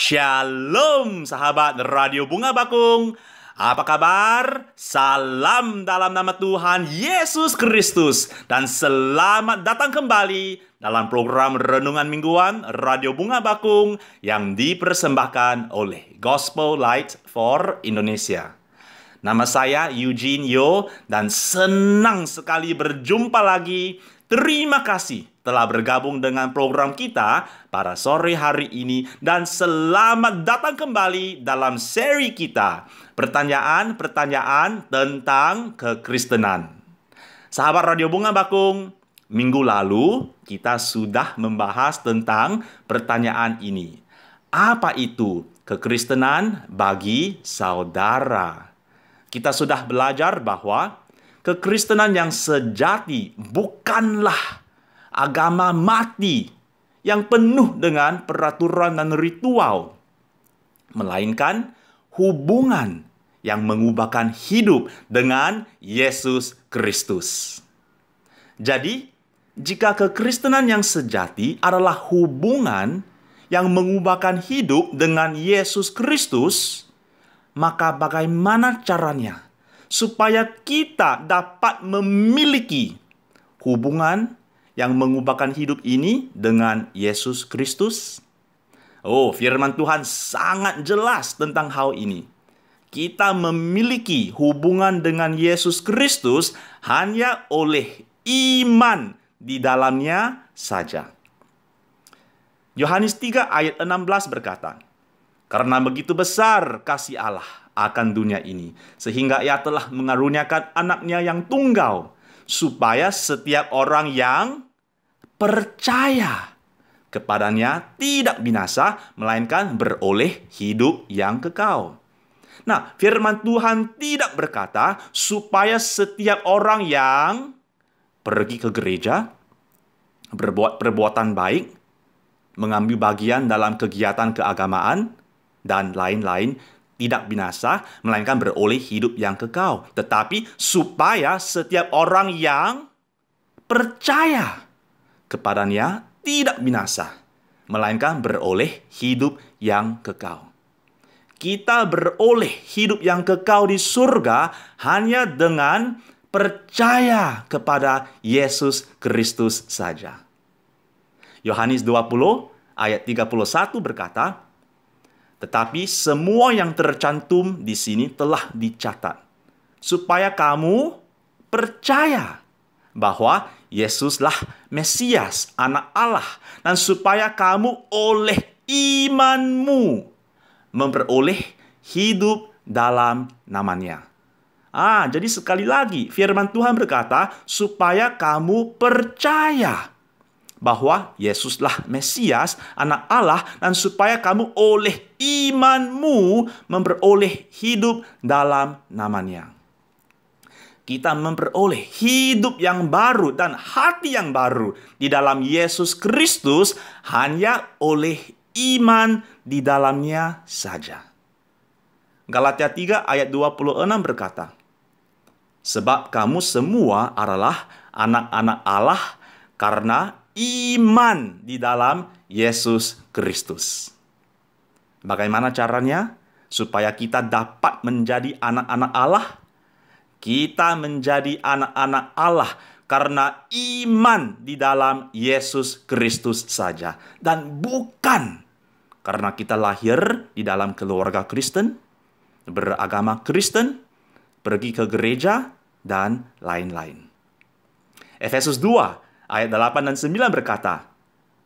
Shalom sahabat Radio Bunga Bakung. Apa kabar? Salam dalam nama Tuhan Yesus Kristus. Dan selamat datang kembali dalam program Renungan Mingguan Radio Bunga Bakung yang dipersembahkan oleh Gospel Light for Indonesia. Nama saya Eugene Yo dan senang sekali berjumpa lagi. Terima kasih telah bergabung dengan program kita pada sore hari ini dan selamat datang kembali dalam seri kita, pertanyaan-pertanyaan tentang kekristenan. Sahabat Radio Bunga Bakung, minggu lalu kita sudah membahas tentang pertanyaan ini. Apa itu kekristenan bagi saudara? Kita sudah belajar bahwa kekristenan yang sejati bukanlah agama mati yang penuh dengan peraturan dan ritual, melainkan hubungan yang mengubahkan hidup dengan Yesus Kristus. Jadi, jika kekristenan yang sejati adalah hubungan yang mengubahkan hidup dengan Yesus Kristus, maka bagaimana caranya supaya kita dapat memiliki hubungan yang mengubahkan hidup ini dengan Yesus Kristus? Firman Tuhan sangat jelas tentang hal ini. Kita memiliki hubungan dengan Yesus Kristus hanya oleh iman di dalamnya saja. Yohanes 3 ayat 16 berkata, "Karena begitu besar kasih Allah akan dunia ini, sehingga Ia telah mengaruniakan anaknya yang tunggal, supaya setiap orang yang percaya kepadanya tidak binasa, melainkan beroleh hidup yang kekal." Nah, firman Tuhan tidak berkata supaya setiap orang yang pergi ke gereja, berbuat perbuatan baik, mengambil bagian dalam kegiatan keagamaan, dan lain-lain tidak binasa, melainkan beroleh hidup yang kekal. Tetapi supaya setiap orang yang percaya kepadanya tidak binasa, melainkan beroleh hidup yang kekal. Kita beroleh hidup yang kekal di surga hanya dengan percaya kepada Yesus Kristus saja. Yohanes 20 ayat 31 berkata, "Tetapi semua yang tercantum di sini telah dicatat, supaya kamu percaya bahwa Yesuslah Mesias, Anak Allah, dan supaya kamu oleh imanmu memperoleh hidup dalam namanya." Jadi sekali lagi firman Tuhan berkata, supaya kamu percaya bahwa Yesuslah Mesias, Anak Allah, dan supaya kamu oleh imanmu memperoleh hidup dalam namanya. Kita memperoleh hidup yang baru dan hati yang baru di dalam Yesus Kristus hanya oleh iman di dalamnya saja. Galatia 3 ayat 26 berkata, "Sebab kamu semua adalah anak-anak Allah karena iman di dalam Yesus Kristus." Bagaimana caranya supaya kita dapat menjadi anak-anak Allah? Kita menjadi anak-anak Allah karena iman di dalam Yesus Kristus saja, dan bukan karena kita lahir di dalam keluarga Kristen, beragama Kristen, pergi ke gereja, dan lain-lain. Efesus 2 ayat 8 dan 9 berkata,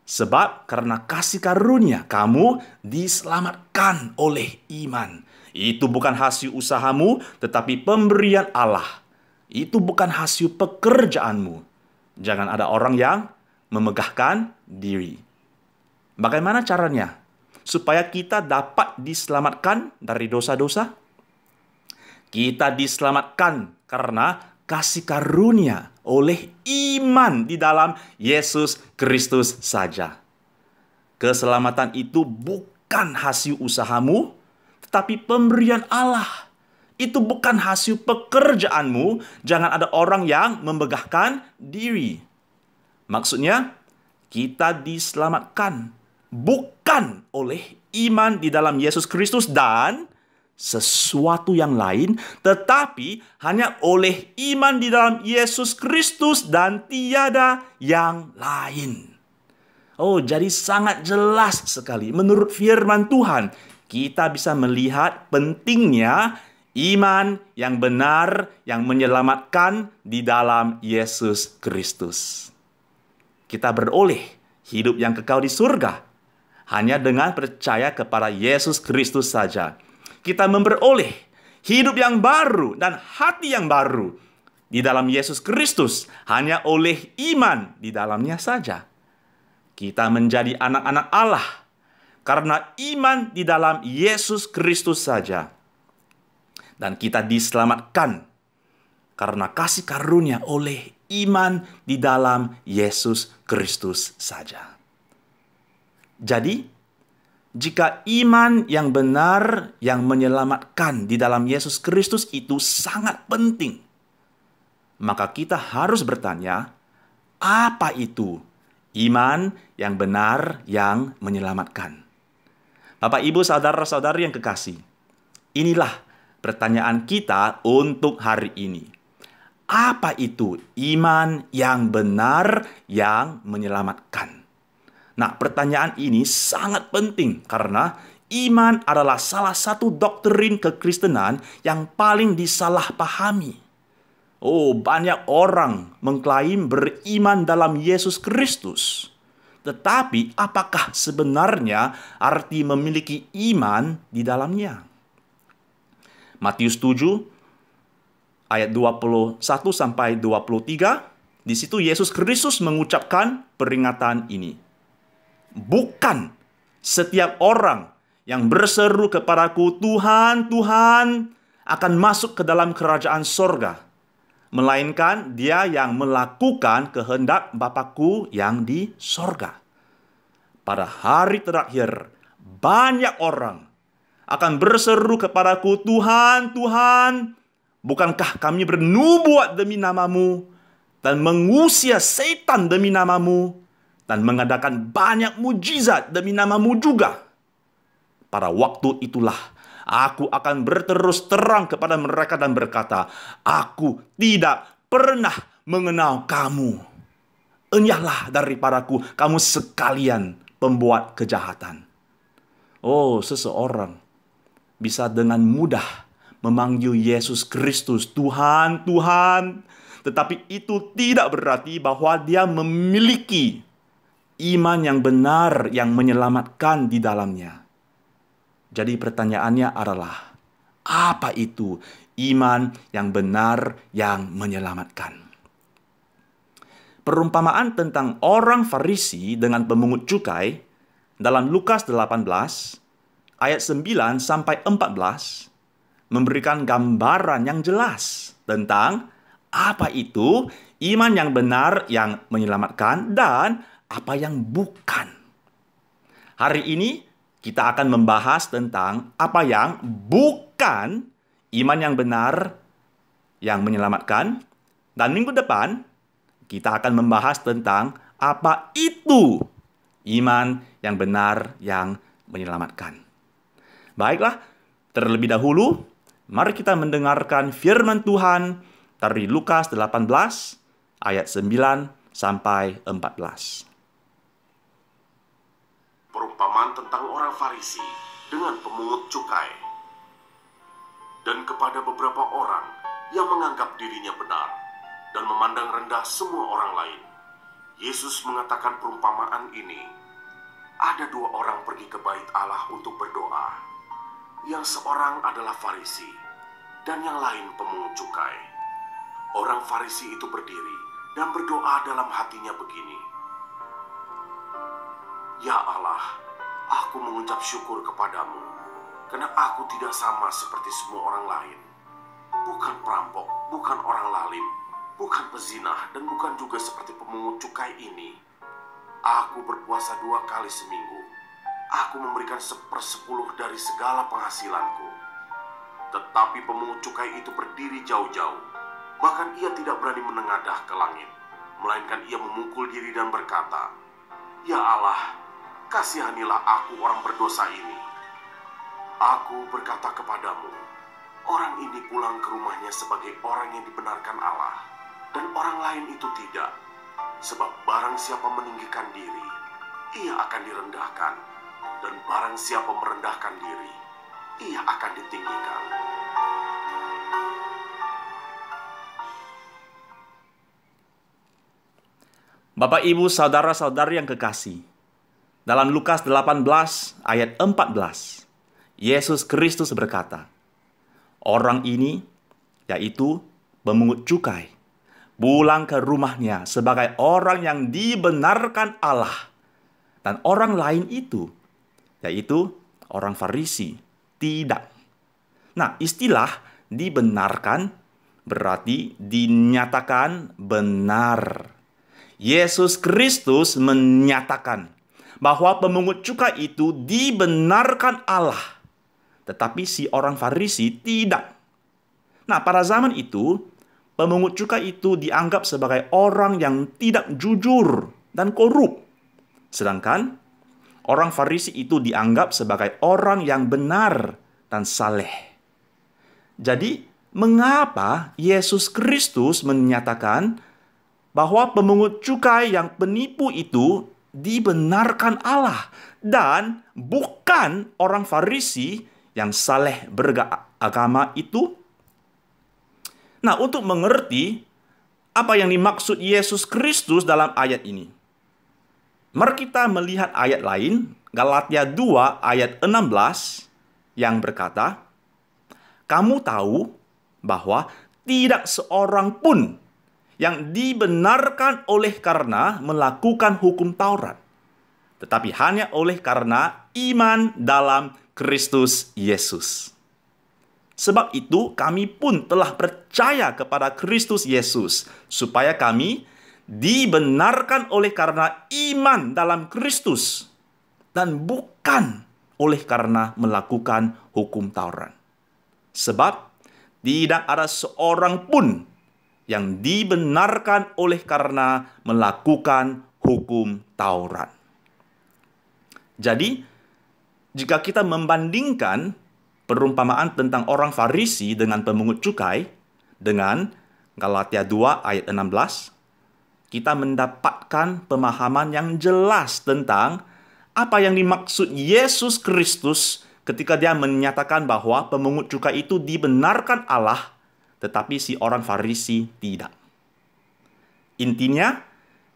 "Sebab karena kasih karunia kamu diselamatkan oleh iman. Itu bukan hasil usahamu, tetapi pemberian Allah. Itu bukan hasil pekerjaanmu. Jangan ada orang yang memegahkan diri." Bagaimana caranya supaya kita dapat diselamatkan dari dosa-dosa? Kita diselamatkan karena kasih karunia oleh iman di dalam Yesus Kristus saja. Keselamatan itu bukan hasil usahamu, tetapi pemberian Allah. Itu bukan hasil pekerjaanmu. Jangan ada orang yang memegahkan diri. Maksudnya, kita diselamatkan bukan oleh iman di dalam Yesus Kristus dan sesuatu yang lain, tetapi hanya oleh iman di dalam Yesus Kristus dan tiada yang lain. Oh, jadi sangat jelas sekali. Menurut firman Tuhan, kita bisa melihat pentingnya iman yang benar yang menyelamatkan di dalam Yesus Kristus. Kita beroleh hidup yang kekal di surga hanya dengan percaya kepada Yesus Kristus saja. Kita memperoleh hidup yang baru dan hati yang baru di dalam Yesus Kristus hanya oleh iman di dalamnya saja. Kita menjadi anak-anak Allah karena iman di dalam Yesus Kristus saja. Dan kita diselamatkan karena kasih karunia oleh iman di dalam Yesus Kristus saja. Jadi, jika iman yang benar yang menyelamatkan di dalam Yesus Kristus itu sangat penting, maka kita harus bertanya, apa itu iman yang benar yang menyelamatkan? Bapak, Ibu, saudara-saudari yang kekasih, inilah pertanyaan kita untuk hari ini. Apa itu iman yang benar yang menyelamatkan? Nah, pertanyaan ini sangat penting karena iman adalah salah satu doktrin kekristenan yang paling disalahpahami. Oh, banyak orang mengklaim beriman dalam Yesus Kristus. Tetapi apakah sebenarnya arti memiliki iman di dalamnya? Matius 7 ayat 21 sampai 23, di situ Yesus Kristus mengucapkan peringatan ini. Bukan setiap orang yang berseru kepadaku, Tuhan, Tuhan, akan masuk ke dalam kerajaan sorga, melainkan dia yang melakukan kehendak Bapa-Ku yang di sorga. Pada hari terakhir, banyak orang akan berseru kepadaku, Tuhan, Tuhan, bukankah kami bernubuat demi namamu dan mengusir setan demi namamu dan mengadakan banyak mujizat demi namamu juga? Pada waktu itulah aku akan berterus terang kepada mereka dan berkata, aku tidak pernah mengenal kamu. Enyahlah daripadaku, kamu sekalian pembuat kejahatan. Oh, seseorang bisa dengan mudah memanggil Yesus Kristus Tuhan, Tuhan, tetapi itu tidak berarti bahwa dia memiliki iman yang benar yang menyelamatkan di dalamnya. Jadi pertanyaannya adalah, apa itu iman yang benar yang menyelamatkan? Perumpamaan tentang orang Farisi dengan pemungut cukai dalam Lukas 18 ayat 9 sampai 14 memberikan gambaran yang jelas tentang apa itu iman yang benar yang menyelamatkan dan apa yang bukan. Hari ini kita akan membahas tentang apa yang bukan iman yang benar yang menyelamatkan. Dan minggu depan kita akan membahas tentang apa itu iman yang benar yang menyelamatkan. Baiklah, terlebih dahulu mari kita mendengarkan firman Tuhan dari Lukas 18 ayat 9 sampai 14. Perumpamaan tentang orang Farisi dengan pemungut cukai. Dan kepada beberapa orang yang menganggap dirinya benar dan memandang rendah semua orang lain, Yesus mengatakan perumpamaan ini. Ada dua orang pergi ke bait Allah untuk berdoa. Yang seorang adalah Farisi dan yang lain pemungut cukai. Orang Farisi itu berdiri dan berdoa dalam hatinya begini, Ya Allah, aku mengucap syukur kepadamu, karena aku tidak sama seperti semua orang lain. Bukan perampok, bukan orang lalim, bukan pezinah, dan bukan juga seperti pemungut cukai ini. Aku berpuasa 2 kali seminggu. Aku memberikan 1/10 dari segala penghasilanku. Tetapi pemungut cukai itu berdiri jauh-jauh. Bahkan ia tidak berani menengadah ke langit, melainkan ia memukul diri dan berkata, Ya Allah, kasihanilah aku orang berdosa ini. Aku berkata kepadamu, orang ini pulang ke rumahnya sebagai orang yang dibenarkan Allah, dan orang lain itu tidak. Sebab barang siapa meninggikan diri, ia akan direndahkan, dan barang siapa merendahkan diri, ia akan ditinggikan. Bapak, Ibu, saudara-saudari yang kekasih, dalam Lukas 18 ayat 14, Yesus Kristus berkata, orang ini, yaitu pemungut cukai, pulang ke rumahnya sebagai orang yang dibenarkan Allah. Dan orang lain itu, yaitu orang Farisi, tidak. Nah, istilah dibenarkan berarti dinyatakan benar. Yesus Kristus menyatakan bahwa pemungut cukai itu dibenarkan Allah, tetapi si orang Farisi tidak. Nah, pada zaman itu, pemungut cukai itu dianggap sebagai orang yang tidak jujur dan korup. Sedangkan orang Farisi itu dianggap sebagai orang yang benar dan saleh. Jadi, mengapa Yesus Kristus menyatakan bahwa pemungut cukai yang penipu itu dibenarkan Allah dan bukan orang Farisi yang saleh beragama itu? Nah, untuk mengerti apa yang dimaksud Yesus Kristus dalam ayat ini, mari kita melihat ayat lain, Galatia 2 ayat 16 yang berkata, kamu tahu bahwa tidak seorang pun yang dibenarkan oleh karena melakukan hukum Taurat, tetapi hanya oleh karena iman dalam Kristus Yesus. Sebab itu kami pun telah percaya kepada Kristus Yesus, supaya kami dibenarkan oleh karena iman dalam Kristus, dan bukan oleh karena melakukan hukum Taurat. Sebab tidak ada seorang pun yang dibenarkan oleh karena melakukan hukum Taurat. Jadi, jika kita membandingkan perumpamaan tentang orang Farisi dengan pemungut cukai dengan Galatia 2 ayat 16, kita mendapatkan pemahaman yang jelas tentang apa yang dimaksud Yesus Kristus ketika dia menyatakan bahwa pemungut cukai itu dibenarkan Allah, tetapi si orang Farisi tidak. Intinya,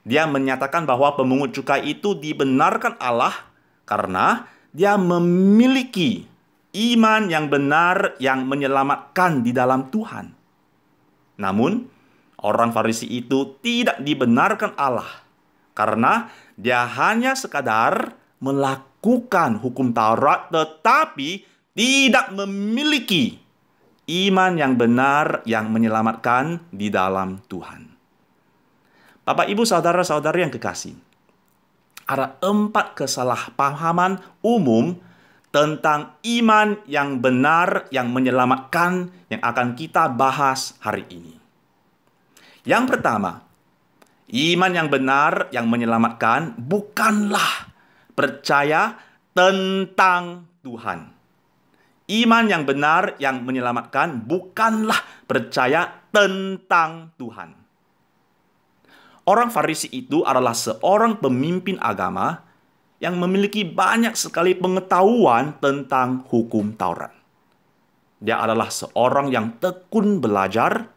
dia menyatakan bahwa pemungut cukai itu dibenarkan Allah karena dia memiliki iman yang benar yang menyelamatkan di dalam Tuhan. Namun, orang Farisi itu tidak dibenarkan Allah karena dia hanya sekadar melakukan hukum Taurat tetapi tidak memiliki iman yang benar yang menyelamatkan di dalam Tuhan. Bapak, Ibu, saudara-saudari yang kekasih, ada 4 kesalahpahaman umum tentang iman yang benar yang menyelamatkan yang akan kita bahas hari ini. Yang pertama, iman yang benar yang menyelamatkan bukanlah percaya tentang Tuhan. Iman yang benar yang menyelamatkan bukanlah percaya tentang Tuhan. Orang Farisi itu adalah seorang pemimpin agama yang memiliki banyak sekali pengetahuan tentang hukum Taurat. Dia adalah seorang yang tekun belajar,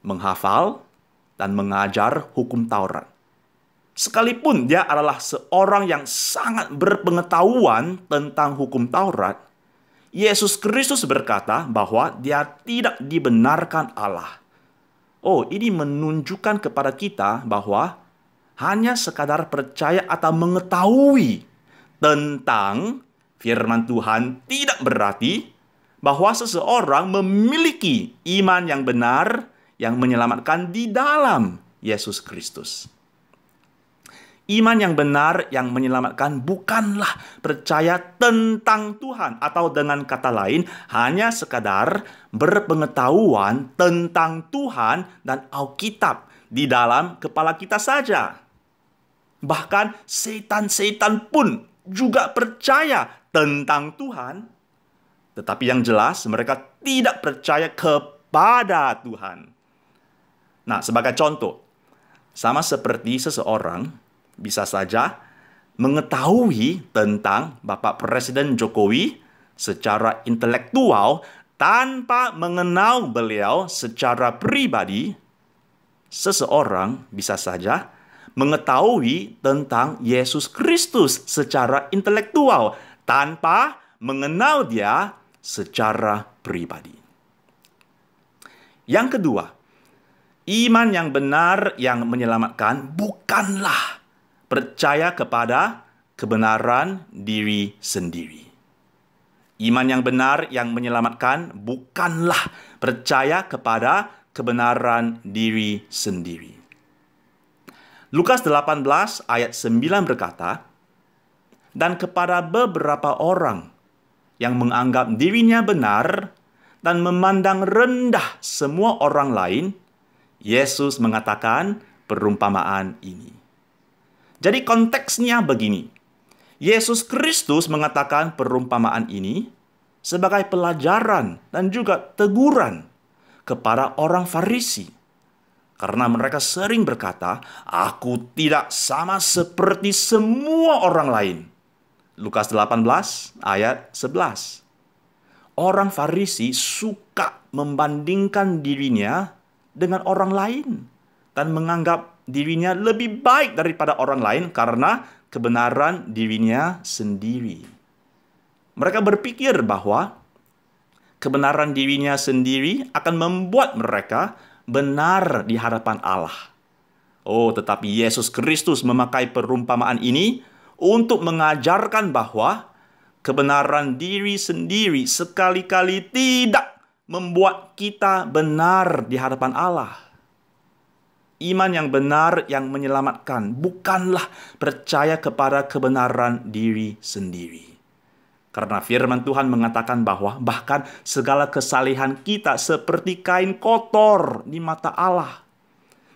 menghafal, dan mengajar hukum Taurat. Sekalipun dia adalah seorang yang sangat berpengetahuan tentang hukum Taurat, Yesus Kristus berkata bahwa dia tidak dibenarkan Allah. Oh, ini menunjukkan kepada kita bahwa hanya sekadar percaya atau mengetahui tentang firman Tuhan tidak berarti bahwa seseorang memiliki iman yang benar yang menyelamatkan di dalam Yesus Kristus. Iman yang benar yang menyelamatkan bukanlah percaya tentang Tuhan, atau dengan kata lain, hanya sekadar berpengetahuan tentang Tuhan dan Alkitab di dalam kepala kita saja. Bahkan setan-setan pun juga percaya tentang Tuhan, tetapi yang jelas mereka tidak percaya kepada Tuhan. Nah, sebagai contoh, sama seperti seseorang bisa saja mengetahui tentang Bapak Presiden Jokowi secara intelektual tanpa mengenal beliau secara pribadi. Seseorang bisa saja mengetahui tentang Yesus Kristus secara intelektual tanpa mengenal dia secara pribadi. Yang kedua, iman yang benar yang menyelamatkan bukanlah percaya kepada kebenaran diri sendiri. Iman yang benar yang menyelamatkan bukanlah percaya kepada kebenaran diri sendiri. Lukas 18 ayat 9 berkata, "Dan kepada beberapa orang yang menganggap dirinya benar dan memandang rendah semua orang lain, Yesus mengatakan perumpamaan ini." Jadi konteksnya begini. Yesus Kristus mengatakan perumpamaan ini sebagai pelajaran dan juga teguran kepada orang Farisi. Karena mereka sering berkata, "Aku tidak sama seperti semua orang lain." Lukas 18 ayat 11. Orang Farisi suka membandingkan dirinya dengan orang lain dan menganggap dirinya lebih baik daripada orang lain karena kebenaran dirinya sendiri. Mereka berpikir bahwa kebenaran dirinya sendiri akan membuat mereka benar di hadapan Allah. Oh, tetapi Yesus Kristus memakai perumpamaan ini untuk mengajarkan bahwa kebenaran diri sendiri sekali-kali tidak membuat kita benar di hadapan Allah. Iman yang benar yang menyelamatkan bukanlah percaya kepada kebenaran diri sendiri. Karena firman Tuhan mengatakan bahwa bahkan segala kesalehan kita seperti kain kotor di mata Allah.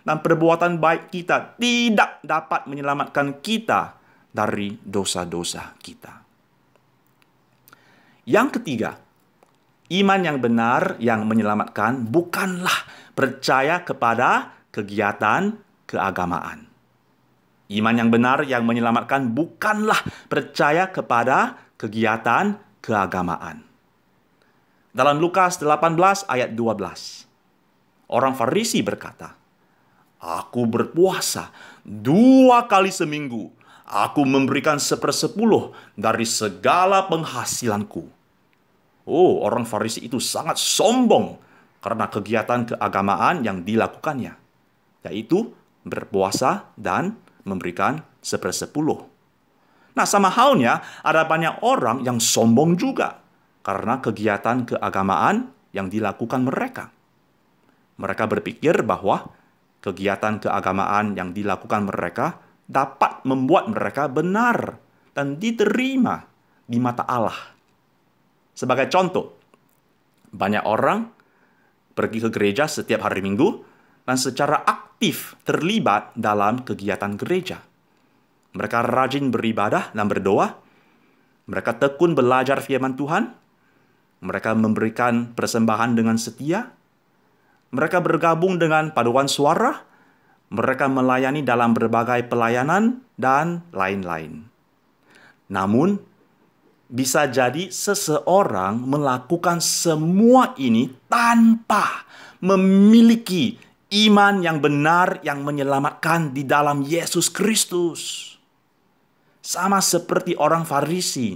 Dan perbuatan baik kita tidak dapat menyelamatkan kita dari dosa-dosa kita. Yang ketiga, iman yang benar yang menyelamatkan bukanlah percaya kepada kegiatan keagamaan. Iman yang benar yang menyelamatkan bukanlah percaya kepada kegiatan keagamaan. Dalam Lukas 18 ayat 12, orang Farisi berkata, "Aku berpuasa 2 kali seminggu. Aku memberikan 1/10 dari segala penghasilanku." Oh, orang Farisi itu sangat sombong karena kegiatan keagamaan yang dilakukannya, yaitu berpuasa dan memberikan 1/10. Nah, sama halnya ada banyak orang yang sombong juga karena kegiatan keagamaan yang dilakukan mereka. Mereka berpikir bahwa kegiatan keagamaan yang dilakukan mereka dapat membuat mereka benar dan diterima di mata Allah. Sebagai contoh, banyak orang pergi ke gereja setiap hari Minggu dan secara aktif terlibat dalam kegiatan gereja. Mereka rajin beribadah dan berdoa. Mereka tekun belajar firman Tuhan. Mereka memberikan persembahan dengan setia. Mereka bergabung dengan paduan suara. Mereka melayani dalam berbagai pelayanan dan lain-lain. Namun, bisa jadi seseorang melakukan semua ini tanpa memiliki iman yang benar yang menyelamatkan di dalam Yesus Kristus. Sama seperti orang Farisi,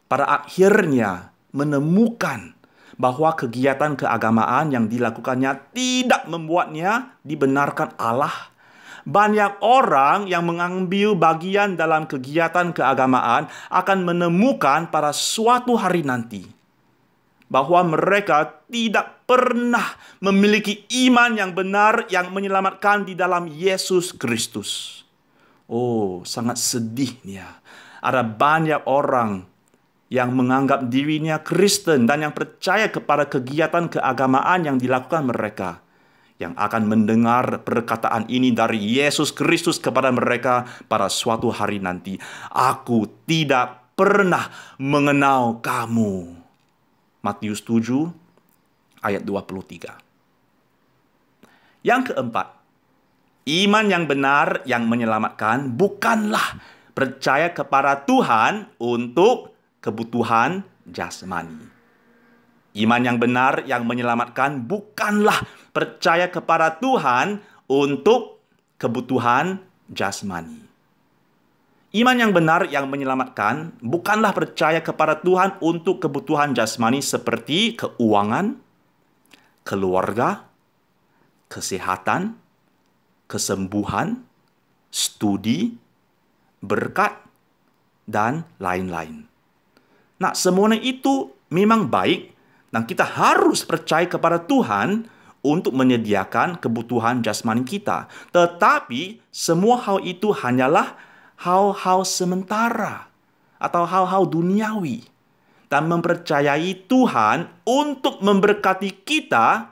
pada akhirnya menemukan bahwa kegiatan keagamaan yang dilakukannya tidak membuatnya dibenarkan Allah. Banyak orang yang mengambil bagian dalam kegiatan keagamaan akan menemukan pada suatu hari nanti bahwa mereka tidak pernah memiliki iman yang benar yang menyelamatkan di dalam Yesus Kristus. Oh, sangat sedihnya. Ada banyak orang yang menganggap dirinya Kristen dan yang percaya kepada kegiatan keagamaan yang dilakukan mereka, yang akan mendengar perkataan ini dari Yesus Kristus kepada mereka pada suatu hari nanti. Aku tidak pernah mengenal kamu. Matius 7 ayat 23. Yang keempat, iman yang benar yang menyelamatkan bukanlah percaya kepada Tuhan untuk kebutuhan jasmani. Iman yang benar yang menyelamatkan bukanlah percaya kepada Tuhan untuk kebutuhan jasmani. Iman yang benar yang menyelamatkan bukanlah percaya kepada Tuhan untuk kebutuhan jasmani seperti keuangan, keluarga, kesehatan, kesembuhan, studi, berkat, dan lain-lain. Nah, semuanya itu memang baik dan kita harus percaya kepada Tuhan untuk menyediakan kebutuhan jasmani kita. Tetapi semua hal itu hanyalah hal-hal sementara atau hal-hal duniawi. Dan mempercayai Tuhan untuk memberkati kita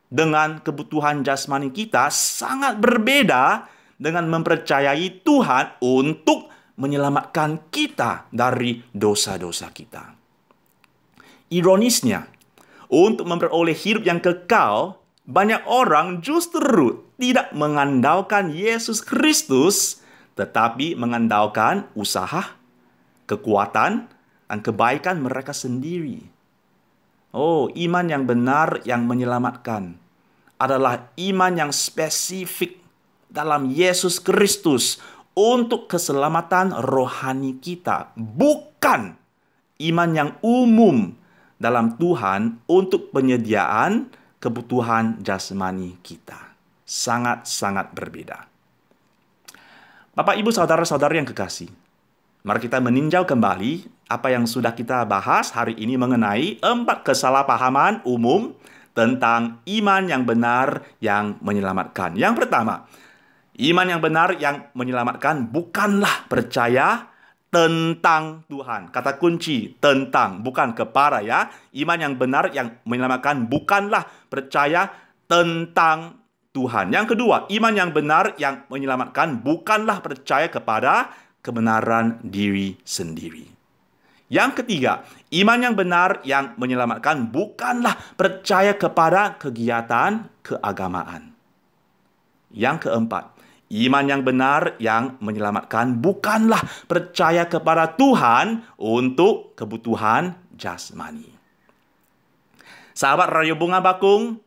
dengan kebutuhan jasmani kita sangat berbeda dengan mempercayai Tuhan untuk menyelamatkan kita dari dosa-dosa kita. Ironisnya, untuk memperoleh hidup yang kekal, banyak orang justru tidak mengandalkan Yesus Kristus, tetapi mengandalkan usaha, kekuatan, dan kebaikan mereka sendiri. Oh, iman yang benar yang menyelamatkan adalah iman yang spesifik dalam Yesus Kristus untuk keselamatan rohani kita, bukan iman yang umum dalam Tuhan untuk penyediaan kebutuhan jasmani kita. Sangat-sangat berbeda. Bapak, Ibu, saudara-saudara yang kekasih, mari kita meninjau kembali apa yang sudah kita bahas hari ini mengenai 4 kesalahpahaman umum tentang iman yang benar yang menyelamatkan. Yang pertama, iman yang benar yang menyelamatkan bukanlah percaya tentang Tuhan. Kata kunci, tentang, bukan kepada ya. Iman yang benar yang menyelamatkan bukanlah percaya tentang Tuhan. Yang kedua, iman yang benar yang menyelamatkan bukanlah percaya kepada kebenaran diri sendiri. Yang ketiga, iman yang benar yang menyelamatkan bukanlah percaya kepada kegiatan keagamaan. Yang keempat, iman yang benar yang menyelamatkan bukanlah percaya kepada Tuhan untuk kebutuhan jasmani. Sahabat Radio Bunga Bakung,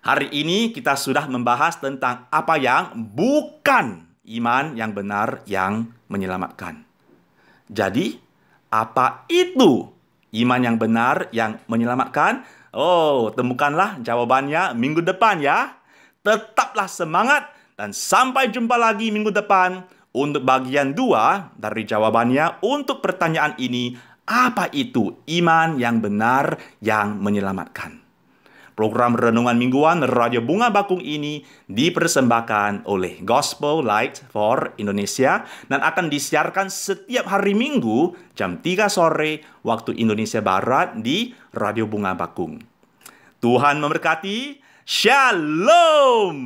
hari ini kita sudah membahas tentang apa yang bukan iman yang benar yang menyelamatkan. Jadi, apa itu iman yang benar yang menyelamatkan? Oh, temukanlah jawabannya minggu depan ya. Tetaplah semangat dan sampai jumpa lagi minggu depan untuk bagian 2 dari jawabannya untuk pertanyaan ini. Apa itu iman yang benar yang menyelamatkan? Program Renungan Mingguan Radio Bunga Bakung ini dipersembahkan oleh Gospel Light for Indonesia dan akan disiarkan setiap hari Minggu jam 3 sore waktu Indonesia Barat di Radio Bunga Bakung. Tuhan memberkati. Shalom.